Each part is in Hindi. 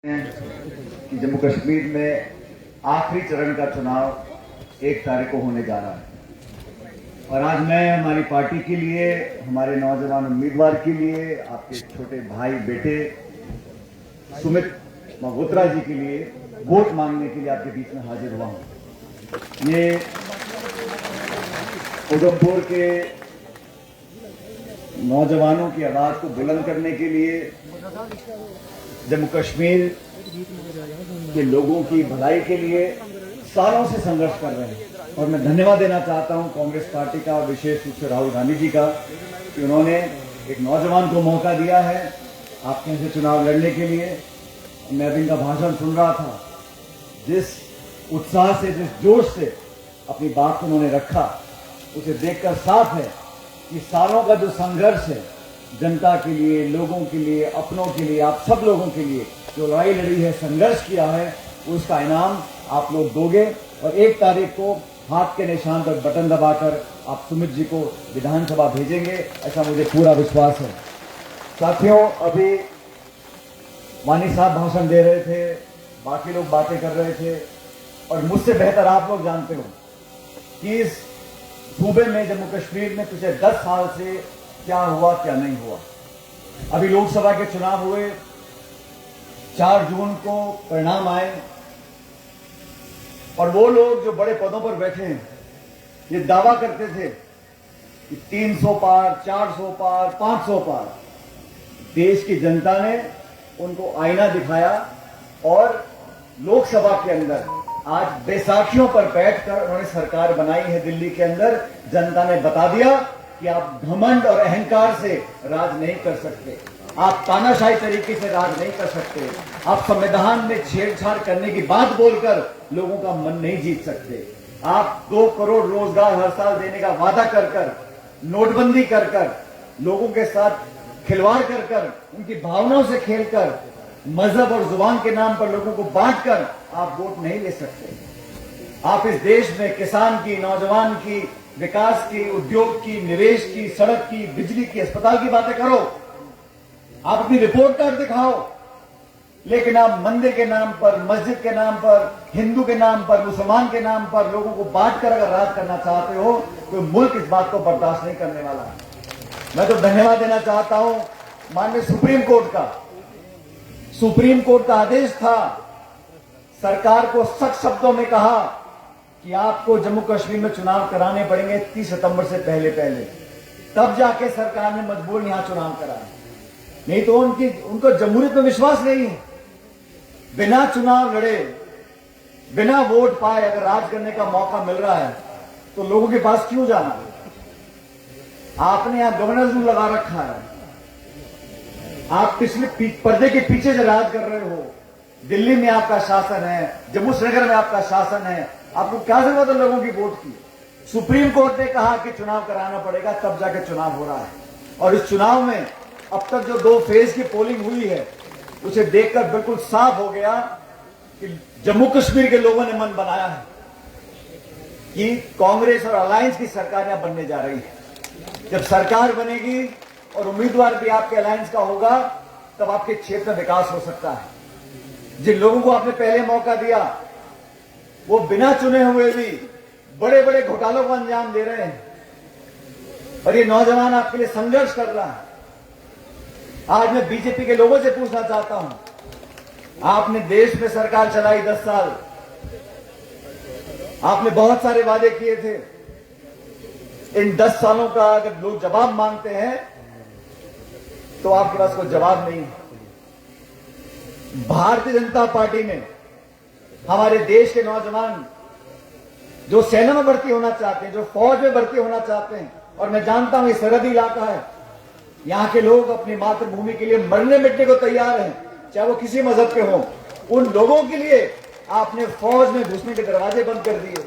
कि जम्मू कश्मीर में आखिरी चरण का चुनाव 1 तारीख को होने जा रहा है और आज मैं हमारी पार्टी के लिए, हमारे नौजवान उम्मीदवार के लिए, आपके छोटे भाई बेटे सुमित मल्होत्रा जी के लिए वोट मांगने के लिए आपके बीच में हाजिर हुआ हूं। ये उधमपुर के नौजवानों की आवाज को बुलंद करने के लिए, जम्मू कश्मीर के लोगों की भलाई के लिए सालों से संघर्ष कर रहे हैं और मैं धन्यवाद देना चाहता हूं कांग्रेस पार्टी का, विशेष रूप से राहुल गांधी जी का, कि उन्होंने एक नौजवान को मौका दिया है आपके यहाँ से चुनाव लड़ने के लिए। मैं अभी इनका भाषण सुन रहा था, जिस उत्साह से, जिस जोश से अपनी बात को उन्होंने रखा, उसे देखकर साफ है कि सालों का जो संघर्ष है जनता के लिए, लोगों के लिए, अपनों के लिए, आप सब लोगों के लिए जो लड़ाई लड़ी है, संघर्ष किया है, उसका इनाम आप लोग दोगे और 1 तारीख को हाथ के निशान पर बटन दबाकर आप सुमित जी को विधानसभा भेजेंगे, ऐसा मुझे पूरा विश्वास है। साथियों, अभी वानी साहब भाषण दे रहे थे, बाकी लोग बातें कर रहे थे और मुझसे बेहतर आप लोग जानते हो कि इस सूबे में, जम्मू कश्मीर में पिछले 10 साल से क्या हुआ, क्या नहीं हुआ। अभी लोकसभा के चुनाव हुए, 4 जून को परिणाम आए और वो लोग जो बड़े पदों पर बैठे हैं ये दावा करते थे कि 300 पार, 400 पार, 500 पार। देश की जनता ने उनको आईना दिखाया और लोकसभा के अंदर आज बैसाखियों पर बैठकर उन्होंने सरकार बनाई है। दिल्ली के अंदर जनता ने बता दिया कि आप घमंड और अहंकार से राज नहीं कर सकते, आप तानाशाही तरीके से राज नहीं कर सकते, आप संविधान में छेड़छाड़ करने की बात बोलकर लोगों का मन नहीं जीत सकते, आप 2 करोड़ रोजगार हर साल देने का वादा कर नोटबंदी कर लोगों के साथ खिलवाड़ कर उनकी भावनाओं से खेलकर, मजहब और जुबान के नाम पर लोगों को बांटकर आप वोट नहीं ले सकते। आप इस देश में किसान की, नौजवान की, विकास की, उद्योग की, निवेश की, सड़क की, बिजली की, अस्पताल की बातें करो, आप अपनी रिपोर्ट कार्ड दिखाओ, लेकिन आप मंदिर के नाम पर, मस्जिद के नाम पर, हिंदू के नाम पर, मुसलमान के नाम पर लोगों को बांटकर अगर राज करना चाहते हो तो मुल्क इस बात को बर्दाश्त नहीं करने वाला है। मैं तो धन्यवाद देना चाहता हूं माननीय सुप्रीम कोर्ट का। सुप्रीम कोर्ट का आदेश था, सरकार को सख्त शब्दों में कहा कि आपको जम्मू कश्मीर में चुनाव कराने पड़ेंगे 30 सितंबर से पहले, तब जाके सरकार ने मजबूर यहां चुनाव कराया, नहीं तो उनको जमहूरियत में विश्वास नहीं है। बिना चुनाव लड़े, बिना वोट पाए अगर राज करने का मौका मिल रहा है तो लोगों के पास क्यों जाना? आपने यहां गवर्नर्स रूल लगा रखा है, आप पिछले पर्दे के पीछे से राज कर रहे हो। दिल्ली में आपका शासन है, जम्मू श्रीनगर में आपका शासन है, आपको क्या जरूरत है लोगों की वोट की? सुप्रीम कोर्ट ने कहा कि चुनाव कराना पड़ेगा, तब जाके चुनाव हो रहा है। और इस चुनाव में अब तक जो 2 फेज की पोलिंग हुई है, उसे देखकर बिल्कुल साफ हो गया कि जम्मू कश्मीर के लोगों ने मन बनाया है कि कांग्रेस और अलायंस की सरकार यहां बनने जा रही है। जब सरकार बनेगी और उम्मीदवार भी आपके अलायंस का होगा, तब आपके क्षेत्र में विकास हो सकता है। जिन लोगों को आपने पहले मौका दिया, वो बिना चुने हुए भी बड़े बड़े घोटालों को अंजाम दे रहे हैं और ये नौजवान आपके लिए संघर्ष कर रहा है। आज मैं बीजेपी के लोगों से पूछना चाहता हूं, आपने देश में सरकार चलाई 10 साल, आपने बहुत सारे वादे किए थे। इन 10 सालों का अगर लोग जवाब मांगते हैं तो आपके पास कोई जवाब नहीं है। भारतीय जनता पार्टी ने हमारे देश के नौजवान जो सेना में भर्ती होना चाहते हैं, जो फौज में भर्ती होना चाहते हैं, और मैं जानता हूं ये सरहदी इलाका है, यहां के लोग अपनी मातृभूमि के लिए मरने मिटने को तैयार हैं, चाहे वो किसी मजहब के हों। उन लोगों के लिए आपने फौज में घुसने के दरवाजे बंद कर दिए।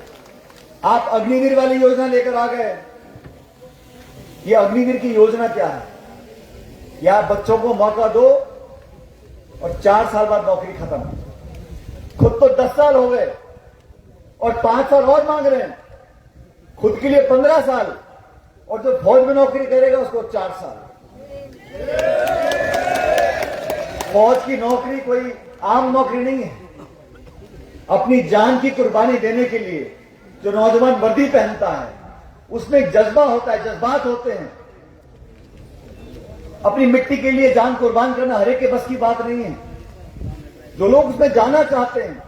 आप अग्निवीर वाली योजना लेकर आ गए। ये अग्निवीर की योजना क्या है? या बच्चों को मौका दो और 4 साल बाद नौकरी खत्म। खुद तो 10 साल हो गए और 5 साल और मांग रहे हैं, खुद के लिए 15 साल, और जो फौज में नौकरी करेगा उसको 4 साल। फौज की नौकरी कोई आम नौकरी नहीं है। अपनी जान की कुर्बानी देने के लिए जो नौजवान वर्दी पहनता है उसमें एक जज्बा होता है, जज्बात होते हैं। अपनी मिट्टी के लिए जान कुर्बान करना हर एक के बस की बात नहीं है। जो लोग उसमें जाना चाहते हैं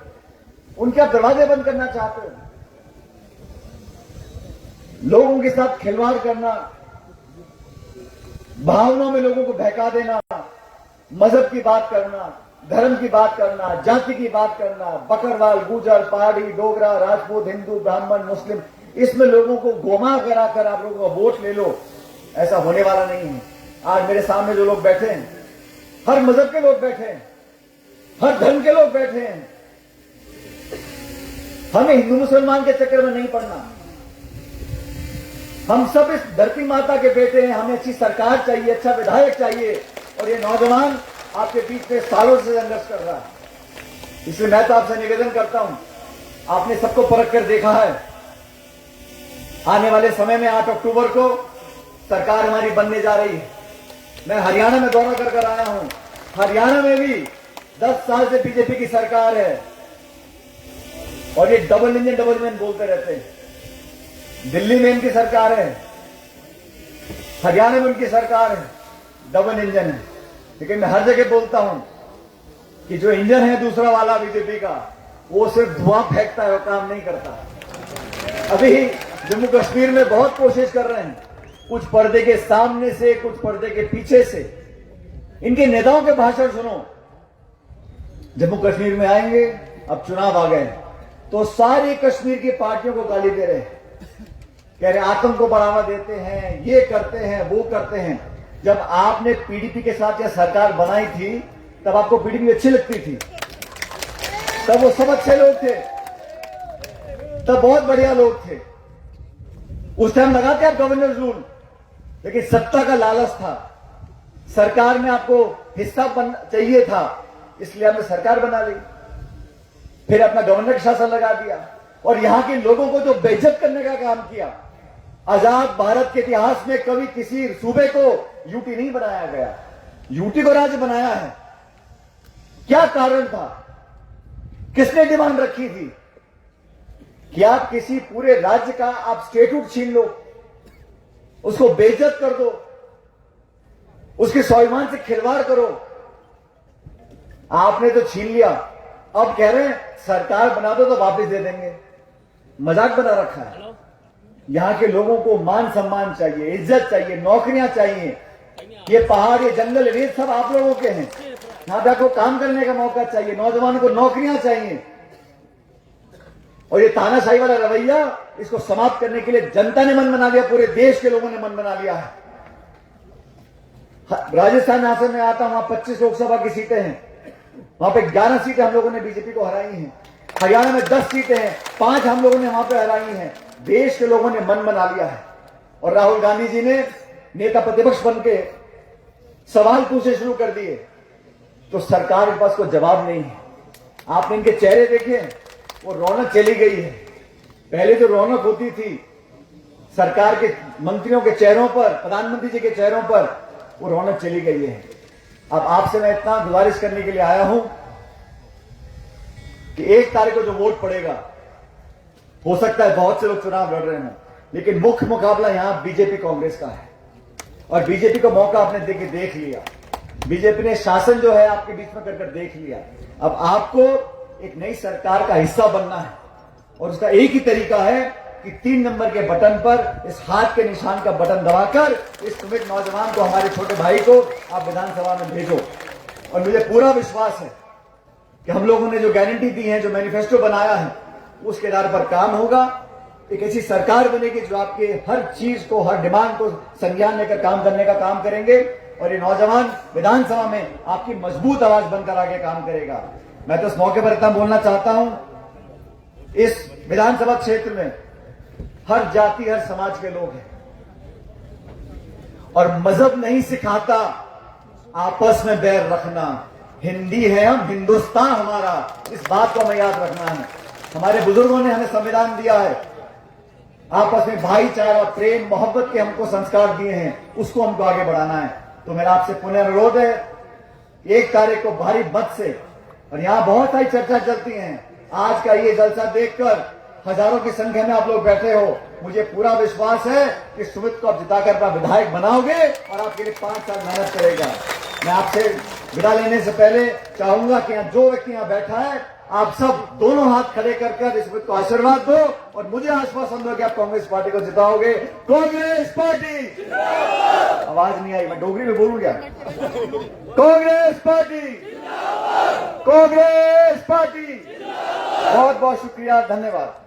उनके आप दरवाजे बंद करना चाहते हो। लोगों के साथ खिलवाड़ करना, भावनाओं में लोगों को बहका देना, मजहब की बात करना, धर्म की बात करना, जाति की बात करना, बकरवाल, गुजर, पहाड़ी, डोगरा, राजपूत, हिंदू, ब्राह्मण, मुस्लिम, इसमें लोगों को गोमा कराकर आप लोगों का वोट ले लो, ऐसा होने वाला नहीं है। आज मेरे सामने जो लोग बैठे हैं, हर मजहब के लोग बैठे हैं, हर धर्म के लोग बैठे हैं। हमें हिंदू मुसलमान के चक्कर में नहीं पड़ना। हम सब इस धरती माता के बेटे हैं। हमें अच्छी सरकार चाहिए, अच्छा विधायक चाहिए। और ये नौजवान आपके बीच में सालों से संघर्ष कर रहा है। इसलिए मैं तो आपसे निवेदन करता हूं, आपने सबको परख कर देखा है। आने वाले समय में 8 अक्टूबर को सरकार हमारी बनने जा रही है। मैं हरियाणा में दौरा कर आया हूं। हरियाणा में भी 10 साल से बीजेपी की सरकार है और ये डबल इंजन बोलते रहते हैं। दिल्ली में इनकी सरकार है, हरियाणा में उनकी सरकार है, डबल इंजन है। लेकिन मैं हर जगह बोलता हूं कि जो इंजन है दूसरा वाला बीजेपी का, वो सिर्फ धुआं फेंकता है, वो काम नहीं करता। अभी जम्मू कश्मीर में बहुत कोशिश कर रहे हैं, कुछ पर्दे के सामने से, कुछ पर्दे के पीछे से। इनके नेताओं के भाषण सुनो। जम्मू कश्मीर में आएंगे, अब चुनाव आ गए तो सारी कश्मीर की पार्टियों को गाली दे रहे हैं, कह रहे आतंक को बढ़ावा देते हैं, ये करते हैं, वो करते हैं। जब आपने पीडीपी के साथ यह सरकार बनाई थी तब आपको पीडीपी अच्छी लगती थी, तब वो सब अच्छे लोग थे, तब बहुत बढ़िया लोग थे। उस टाइम लगाते आप गवर्नर रूल, लेकिन सत्ता का लालच था, सरकार में आपको हिस्सा चाहिए था, इसलिए आपने सरकार बना ली, फिर अपना गवर्नर का शासन लगा दिया और यहां के लोगों को जो बेइज्जत करने का काम किया। आजाद भारत के इतिहास में कभी किसी सूबे को यूटी नहीं बनाया गया, यूटी को राज्य बनाया है। क्या कारण था? किसने डिमांड रखी थी कि आप किसी पूरे राज्य का आप स्टेट्यूट छीन लो, उसको बेइज्जत कर दो, उसके स्वाभिमान से खिलवाड़ करो? आपने तो छीन लिया, अब कह रहे हैं सरकार बना दो तो वापस दे देंगे। मजाक बना रखा है। यहां के लोगों को मान सम्मान चाहिए, इज्जत चाहिए, नौकरियां चाहिए। ये पहाड़, ये जंगल, ये सब आप लोगों के हैं। यहां पे आपको काम करने का मौका चाहिए, नौजवानों को नौकरियां चाहिए। और ये तानाशाही वाला रवैया, इसको समाप्त करने के लिए जनता ने मन बना लिया, पूरे देश के लोगों ने मन बना लिया है। राजस्थान आसन में आता, वहां 25 लोकसभा की सीटें हैं, वहां पे 11 सीटें हम लोगों ने बीजेपी को हराई हैं। हरियाणा में 10 सीटें हैं, 5 हम लोगों ने वहां पे हराई हैं। देश के लोगों ने मन बना लिया है। और राहुल गांधी जी ने नेता प्रतिपक्ष बन के सवाल पूछने शुरू कर दिए, तो सरकार के पास कोई जवाब नहीं है। आपने इनके चेहरे देखे, वो रौनक चली गई है। पहले जो रौनक होती थी सरकार के मंत्रियों के चेहरों पर, प्रधानमंत्री जी के चेहरों पर, वो रौनक चली गई है। अब आपसे मैं इतना गुजारिश करने के लिए आया हूं कि 1 तारीख को जो वोट पड़ेगा, हो सकता है बहुत से लोग चुनाव लड़ रहे हों, लेकिन मुख्य मुकाबला यहां बीजेपी कांग्रेस का है। और बीजेपी को मौका आपने देख लिया। बीजेपी ने शासन जो है आपके बीच में कर देख लिया। अब आपको एक नई सरकार का हिस्सा बनना है और उसका एक ही तरीका है कि 3 नंबर के बटन पर, इस हाथ के निशान का बटन दबाकर इस सुमित नौजवान को, हमारे छोटे भाई को आप विधानसभा में भेजो। और मुझे पूरा विश्वास है कि हम लोगों ने जो गारंटी दी है, जो मैनिफेस्टो बनाया है, उसके आधार पर काम होगा। एक ऐसी सरकार बनेगी जो आपके हर चीज को, हर डिमांड को संज्ञान लेकर काम करने का काम करेंगे। और ये नौजवान विधानसभा में आपकी मजबूत आवाज बनकर आगे काम करेगा। मैं तो इस मौके पर इतना बोलना चाहता हूं, इस विधानसभा क्षेत्र में हर जाति, हर समाज के लोग हैं और मजहब नहीं सिखाता आपस में बैर रखना। हिंदी है हम, हिंदुस्तान हमारा, इस बात को हमें याद रखना है। हमारे बुजुर्गों ने हमें संविधान दिया है, आपस में भाईचारा, प्रेम, मोहब्बत के हमको संस्कार दिए हैं, उसको हमको आगे बढ़ाना है। तो मेरा आपसे पुनः अनुरोध है, 1 तारीख को भारी मत से और यहाँ बहुत सारी चर्चा चलती है। आज का ये जलसा देखकर हजारों की संख्या में आप लोग बैठे हो, मुझे पूरा विश्वास है कि सुमित को आप जिताकर अपना विधायक बनाओगे और आपके लिए 5 साल मेहनत करेगा। मैं आपसे विदा लेने से पहले चाहूंगा कि यहाँ जो व्यक्ति यहाँ बैठा है, आप सब दोनों हाथ खड़े कर इस सुमित को आशीर्वाद दो और मुझे आश्वासन दो कि आप कांग्रेस पार्टी को जिताओगे। कांग्रेस पार्टी, आवाज नहीं आई, मैं डोगरी में बोलूं क्या? Congress party, Congress party. बहुत बहुत शुक्रिया, धन्यवाद।